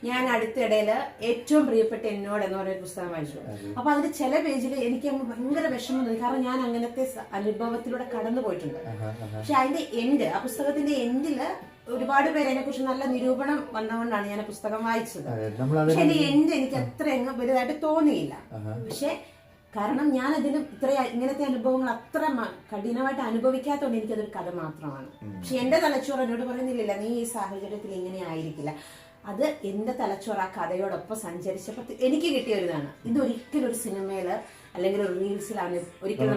ഞാൻ അടുത്തിടയില് ഏറ്റവും പ്രിയപ്പെട്ട എന്നോട് എന്ന് പറയുന്ന പുസ്തകം വായിച്ചു. അപ്പൊ അതിന്റെ ചില പേജിൽ എനിക്ക് അങ്ങ് ഭയങ്കര വിഷമം തോന്നി. കാരണം ഞാൻ അങ്ങനത്തെ അനുഭവത്തിലൂടെ കടന്നു പോയിട്ടുണ്ട്. പക്ഷെ അതിന്റെ എൻഡ്, ആ പുസ്തകത്തിന്റെ എൻഡില് ഒരുപാട് പേര് അതിനെ കുറിച്ച് നല്ല നിരൂപണം വന്നുകൊണ്ടാണ് ഞാൻ ആ പുസ്തകം വായിച്ചത്. പക്ഷെ എന്റെ എൻഡ് എനിക്ക് അത്ര അങ്ങ് വലുതായിട്ട് തോന്നിയില്ല. പക്ഷെ കാരണം ഞാൻ അതിന് ഇങ്ങനത്തെ അനുഭവങ്ങൾ അത്ര കഠിനമായിട്ട് അനുഭവിക്കാത്തതുകൊണ്ട് എനിക്കതൊരു കഥ മാത്രമാണ്. പക്ഷെ എന്റെ തലച്ചോറ് എന്നോട് പറയുന്നില്ല നീ ഈ സാഹചര്യത്തിൽ ഇങ്ങനെ ആയിരിക്കില്ല. അത് എന്റെ തലച്ചോറ് ആ കഥയോടൊപ്പം സഞ്ചരിച്ചപ്പോ എനിക്ക് കിട്ടിയ ഒരു ഇതാണ്. ഇത് ഒരിക്കലും ഒരു സിനിമയില് അല്ലെങ്കിൽ ഒരു റീൽസിലാണ് ഒരിക്കലും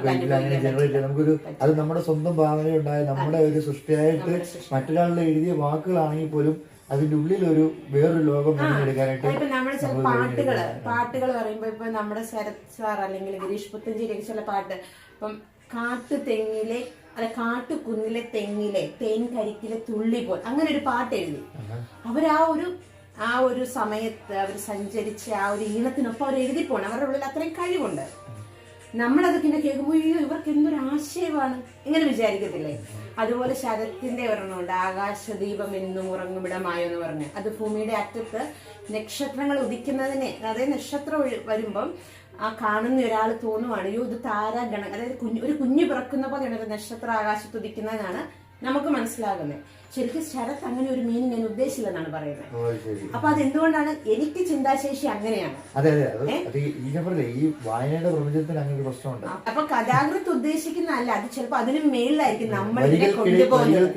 നമുക്കൊരു അത് നമ്മുടെ സ്വന്തം ഭാവനയുണ്ടായ നമ്മുടെ ഒരു സൃഷ്ടിയായിട്ട് മറ്റൊരാളുടെ എഴുതിയ വാക്കുകളാണെങ്കിൽ പോലും അതിന്റെ ഉള്ളിൽ ഒരു വേറൊരു ലോകം എടുക്കാനായിട്ട്. ഇപ്പൊ നമ്മുടെ ചില പാട്ടുകൾ പറയുമ്പോ ഇപ്പൊ നമ്മുടെ ശരത് സാർ അല്ലെങ്കിൽ ഗിരീഷ് പുത്തഞ്ചേരി ചില പാട്ട് ഇപ്പം കാട്ടുതെങ്ങിലെ കാട്ടുകുന്നിലെ തെങ്ങിലെ തേൻ കരിക്കിലെ തുള്ളി പോൽ അങ്ങനെ ഒരു പാട്ട് എഴുതി. ആ ഒരു സമയത്ത് അവർ സഞ്ചരിച്ച ആ ഒരു ഈണത്തിനൊപ്പം അവർ എഴുതി പോണം. അവരുടെ ഉള്ളിൽ അത്രയും കഴിവുണ്ട്. നമ്മളതൊക്കെ ഇങ്ങനെ കേൾക്കുമ്പോൾ അയ്യോ ഇവർക്ക് എന്തൊരു ആശയമാണ് ഇങ്ങനെ വിചാരിക്കത്തില്ലേ? അതുപോലെ ശരത്തിന്റെ ഒരെണ്ണമുണ്ട്, ആകാശദീപം എന്നും ഉറങ്ങുമിടമായോ എന്ന് പറഞ്ഞ്. അത് ഭൂമിയുടെ അറ്റത്ത് നക്ഷത്രങ്ങൾ ഉദിക്കുന്നതിനെ, അതായത് നക്ഷത്രം വരുമ്പം ആ കാണുന്ന ഒരാൾ തോന്നുവാണ് അയ്യോ ഇത് താരാഗണം, അതായത് ഒരു കുഞ്ഞു പിറക്കുന്ന പോലെയാണ് ഒരു നക്ഷത്ര ആകാശത്ത് ഉദിക്കുന്നതെന്നാണ് നമുക്ക് മനസ്സിലാകുന്നത്. ശരിക്കും ശരത് അങ്ങനെ ഒരു മീനിങ് ഞാൻ ഉദ്ദേശിച്ചില്ലെന്നാണ് പറയുന്നത്. അപ്പൊ അതെന്തുകൊണ്ടാണ് എനിക്ക് ചിന്താശേഷി അങ്ങനെയാണ്. ഈ വായനയുടെ പ്രപഞ്ചത്തിന് അങ്ങനെ ഒരു പ്രശ്നമുണ്ട്. അപ്പൊ കഥാകൃത്ത് ഉദ്ദേശിക്കുന്നതല്ല, അത് ചിലപ്പോ അതിനും മേളിലായിരിക്കും നമ്മൾ കൊണ്ടുപോകുന്നത്.